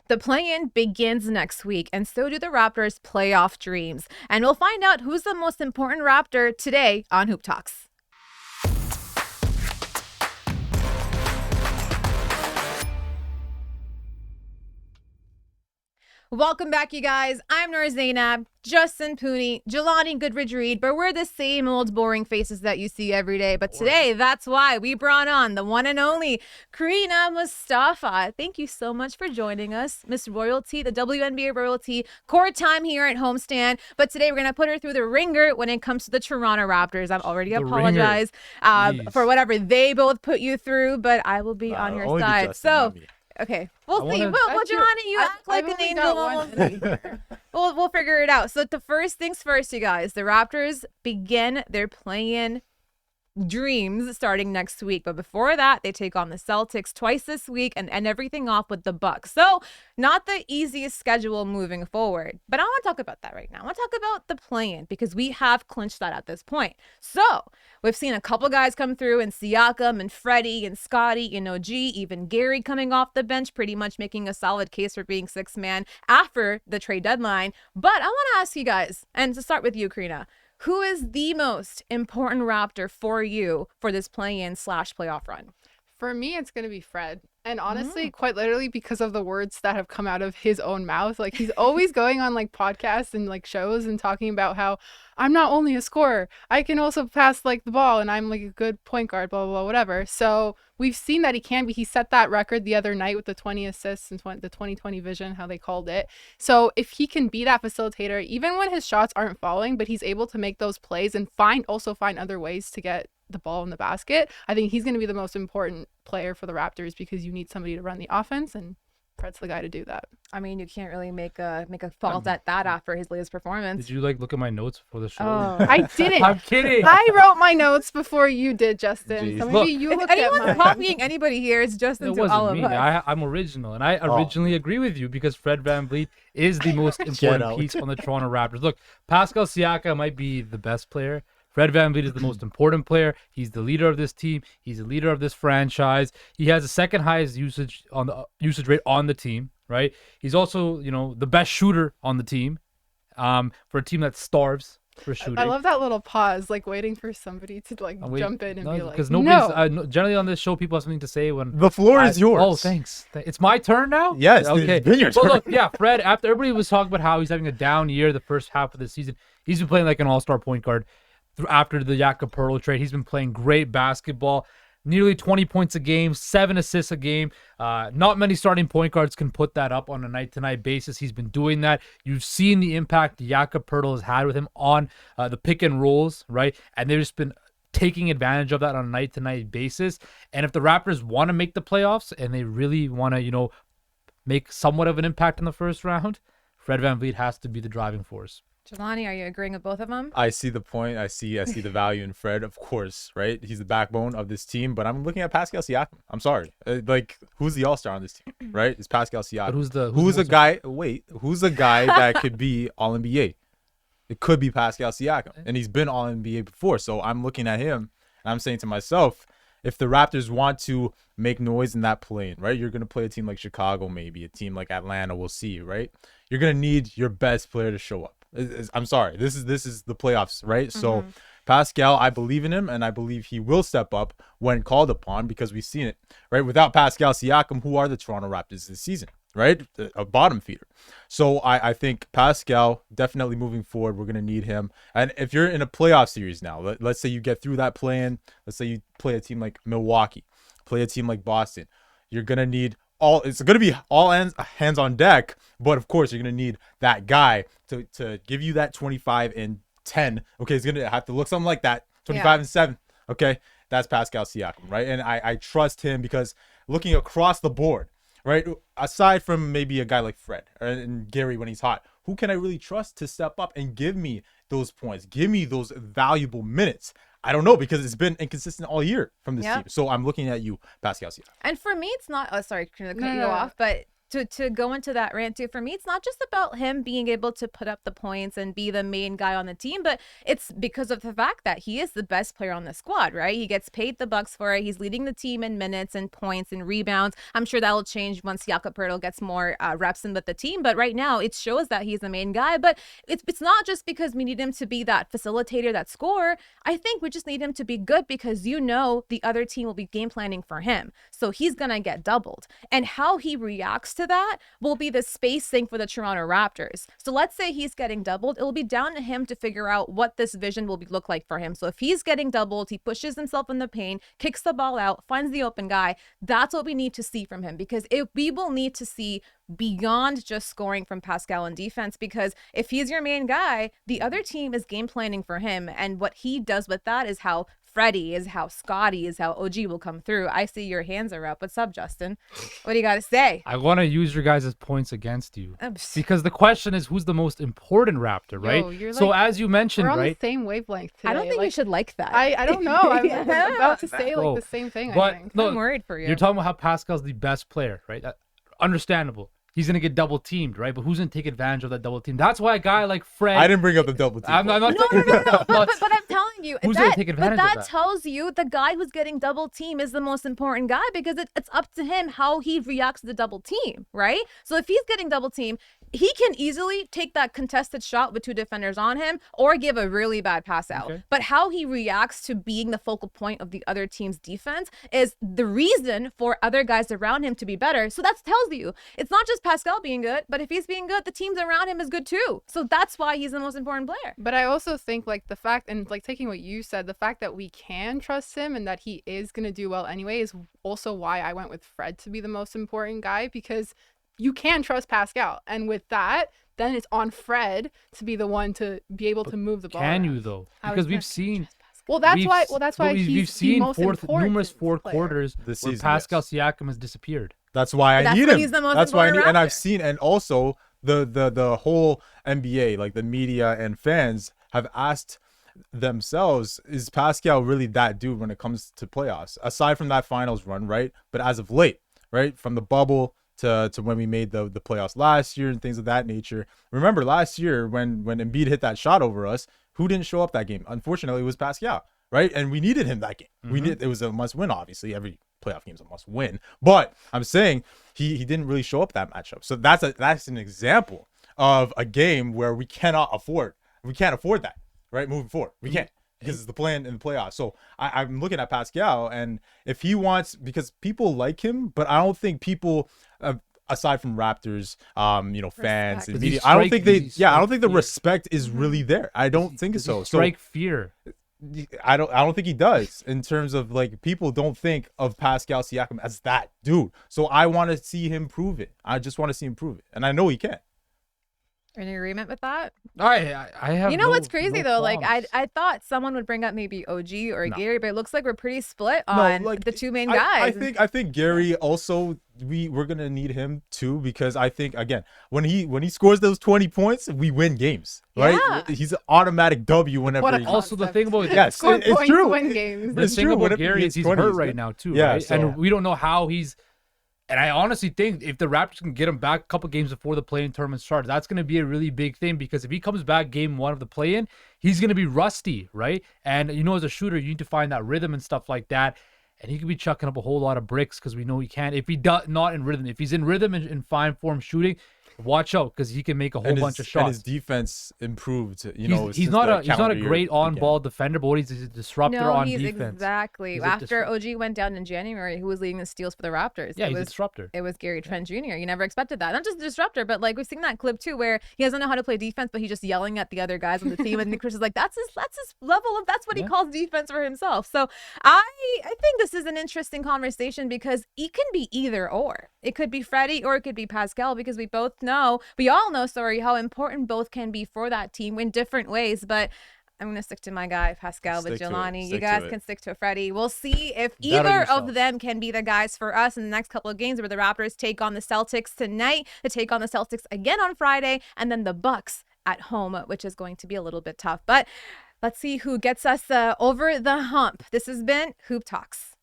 The play-in begins next week, and so do the Raptors' playoff dreams. And we'll find out who's the most important Raptor today on Hoop Talks. Welcome back, you guys. I'm Noor Zainab, Justin Pooni, Jelani Goodridge-Reid, but we're the same old boring faces that you see every day. But today, that's why we brought on the one and only Crina Mustafa. Thank you so much for joining us, Miss Royalty, the WNBA Royalty, court time here at homestand. But today, we're going to put her through the ringer when it comes to the Toronto Raptors. I've already apologized for whatever they both put you through, but I will be on your side. So. Okay, we'll see. Well, Jelani, you act like an angel. We'll figure it out. So the first things first, you guys. The Raptors begin their play-in dreams starting next week, but before that they take on the Celtics twice this week and end everything off with the Bucks. So not the easiest schedule moving forward, but I want to talk about that right now. I want to talk about the play-in because we have clinched that at this point. So we've seen a couple guys come through, and Siakam and Freddie and Scottie and OG, even Gary coming off the bench, pretty much making a solid case for being sixth man after the trade deadline. But I want to ask you guys, and to start with you, Crina, who is the most important Raptor for you for this play-in / playoff run? For me, it's going to be Fred. And honestly, quite literally because of the words that have come out of his own mouth. Like, he's always going on like podcasts and like shows and talking about how I'm not only a scorer, I can also pass like the ball and I'm like a good point guard, blah, blah, blah, whatever. So we've seen that he can be. He set that record the other night with the 20 assists and the 20/20 vision, how they called it. So if he can be that facilitator, even when his shots aren't falling, but he's able to make those plays and find other ways to get the ball in the basket, I think he's going to be the most important player for the Raptors because you need somebody to run the offense, and Fred's the guy to do that. I mean, you can't really make a fault at that after his latest performance. Did you look at my notes before the show? Oh, I didn't. I'm kidding. I wrote my notes before you did, Justin. Jeez. So maybe you looked at anyone's copying anybody here, it's Justin to all of us. I'm original, and I originally agree with you because Fred VanVleet is the most important piece on the Toronto Raptors. Look, Pascal Siakam might be the best player. Fred VanVleet is the most important player. He's the leader of this team. He's the leader of this franchise. He has the second highest usage rate on the team, right? He's also, the best shooter on the team. For a team that starves for shooting. I love that little pause, like waiting for somebody to jump in and be like, because nobody's generally on this show, people have something to say when the floor is yours. Oh, thanks. It's my turn now? Yes. Okay. It's been your turn. Well, look, yeah, Fred, after everybody was talking about how he's having a down year the first half of the season, he's been playing like an all-star point guard. After the Jakob Poeltl trade, he's been playing great basketball, nearly 20 points a game, 7 assists a game. Not many starting point guards can put that up on a night-to-night basis. He's been doing that. You've seen the impact Jakob Poeltl has had with him on the pick and rolls, right? And they've just been taking advantage of that on a night-to-night basis. And if the Raptors want to make the playoffs and they really want to, make somewhat of an impact in the first round, Fred VanVleet has to be the driving force. Jelani, are you agreeing with both of them? I see the point. I see the value in Fred, of course, right? He's the backbone of this team, but I'm looking at Pascal Siakam. I'm sorry. Who's the all-star on this team, right? It's Pascal Siakam. But who's the guy? Wait, who's the guy that could be All-NBA? It could be Pascal Siakam, and he's been All-NBA before. So I'm looking at him, and I'm saying to myself, if the Raptors want to make noise in that play-in, right? You're going to play a team like Chicago, maybe a team like Atlanta. We'll see, right? You're going to need your best player to show up. I'm sorry. This is the playoffs, right? Mm-hmm. So Pascal, I believe in him, and I believe he will step up when called upon because we've seen it, right? Without Pascal Siakam, who are the Toronto Raptors this season, right? A bottom feeder. So I think Pascal, definitely moving forward, we're going to need him. And if you're in a playoff series now, let's say you get through that play-in, let's say you play a team like Milwaukee, play a team like Boston, you're going to need it's going to be all hands on deck, but of course you're going to need that guy to give you that 25 and 10. Okay, it's going to have to look something like that, 25 and 7. Okay, that's Pascal Siakam, right? And I trust him because looking across the board, right, aside from maybe a guy like Fred and Gary when he's hot, who can I really trust to step up and give me those points, give me those valuable minutes? I don't know because it's been inconsistent all year from this team. So I'm looking at you, Pascal Siakam. And for me, it's not. Oh, sorry, to cut you off, but to go into that rant too, for me, it's not just about him being able to put up the points and be the main guy on the team, but it's because of the fact that he is the best player on the squad, right? He gets paid the bucks for it. He's leading the team in minutes and points and rebounds. I'm sure that'll change once Jakob Poeltl gets more reps in with the team, but right now it shows that he's the main guy. But it's not just because we need him to be that facilitator, that scorer. I think we just need him to be good because the other team will be game planning for him. So he's going to get doubled. And how he reacts to that will be the spacing for the Toronto Raptors. So let's say he's getting doubled. It'll be down to him to figure out what this vision will look like for him. So if he's getting doubled, he pushes himself in the paint, kicks the ball out, finds the open guy. That's what we need to see from him, because we will need to see beyond just scoring from Pascal in defense, because if he's your main guy, the other team is game planning for him. And what he does with that is how Freddie, is how Scottie, is how OG will come through. I see your hands are up. What's up, Justin? What do you got to say? I want to use your guys' points against you, because the question is, who's the most important Raptor, right? Yo, so as you mentioned, we're on right? the same wavelength today. I don't think you should like that. I don't know. I was about to say the same thing. But I think. no, I'm worried for you. You're talking about how Pascal's the best player, right? Understandable. He's going to get double teamed, right? But who's going to take advantage of that double team? That's why a guy like Fred. I didn't bring up the double team. I'm not. No. But I'm telling you, Who's gonna take advantage but of that that? tells you the guy who's getting double team is the most important guy, because it's up to him how he reacts to the double team, right? So if he's getting double team, he can easily take that contested shot with two defenders on him or give a really bad pass out. Okay. But how he reacts to being the focal point of the other team's defense is the reason for other guys around him to be better. So that tells you it's not just Pascal being good, but if he's being good, the teams around him is good too. So that's why he's the most important player. But I also think like the fact, and like taking what you said, the fact that we can trust him and that he is going to do well anyway is also why I went with Fred to be the most important guy, because you can trust Pascal. And with that, then it's on Fred to be the one to be able to move the ball. Can around. you though? How Because is we've that- seen. Well, that's we've- why. Well, that's why we've he's seen the most important numerous fourth player. quarters This where season, Pascal yes. Siakam has disappeared. That's why I That's need why him. he's the most That's why I need, important and I've Raptor. seen, and also the whole NBA, like the media and fans, have asked themselves, is Pascal really that dude when it comes to playoffs? Aside from that finals run, right? But as of late, right, from the bubble to when we made the playoffs last year and things of that nature. Remember last year when Embiid hit that shot over us, who didn't show up that game? Unfortunately, it was Pascal, right? And we needed him that game. It was a must win, obviously. Every playoff game is a must win. But I'm saying he didn't really show up that matchup. So that's an example of a game where we can't afford that, right? Moving forward. We can't. Because it's the plan in the playoffs. So I'm looking at Pascal, and if he wants, because people like him, but I don't think people, aside from Raptors, fans and Does media, he I don't strike- think does he I don't strike think the fear? respect is really there. I don't think Does he so. strike fear. So I don't think he does, in terms of like people don't think of Pascal Siakam as that dude. So I want to see him prove it. I just want to see him prove it, and I know he can. Are you in agreement with that? I have. You know no- what's crazy no though? Like qualms. I thought someone would bring up maybe OG or No. Gary, but it looks like we're pretty split on the two main guys. I think Gary also, we're gonna need him too, because I think again when he scores those 20 points, we win games, right? Yeah. He's an automatic W whenever. What a he, Also, the concept. thing about Yes, Score it's points, true. win games. The It's thing true. about Whenever he Gary hits is he's 20, hurt he's right good. now too, Yeah, right? so- And we don't know how he's. And I honestly think if the Raptors can get him back a couple games before the play-in tournament starts, that's going to be a really big thing, because if he comes back game one of the play-in, he's going to be rusty, right? And as a shooter, you need to find that rhythm and stuff like that. And he could be chucking up a whole lot of bricks, because we know he can. If he does not in rhythm, if he's in rhythm and in fine form shooting, watch out, because he can make a whole bunch of shots. And his defense improved. He's since not the a calendar great year on-ball defender, but he's a disruptor no, on he's defense. exactly. He's a After disrupt- OG went down in January, who was leading the steals for the Raptors? Yeah, it he's a was disruptor. It was Gary Trent Jr. You never expected that. Not just a disruptor, but like we've seen that clip too, where he doesn't know how to play defense, but he's just yelling at the other guys on the team, and Chris is like, that's his level of, that's what he Yeah. calls defense for himself. So I think this is an interesting conversation, because it can be either or. It could be Freddie or it could be Pascal, because we all know, how important both can be for that team in different ways. But I'm going to stick to my guy, Pascal, with Stick to it. Jelani. You Stick to guys it. can stick to Freddie. We'll see if Bet on either yourself. of them can be the guys for us in the next couple of games, where the Raptors take on the Celtics tonight, they take on the Celtics again on Friday, and then the Bucks at home, which is going to be a little bit tough. But let's see who gets us over the hump. This has been Hoop Talks.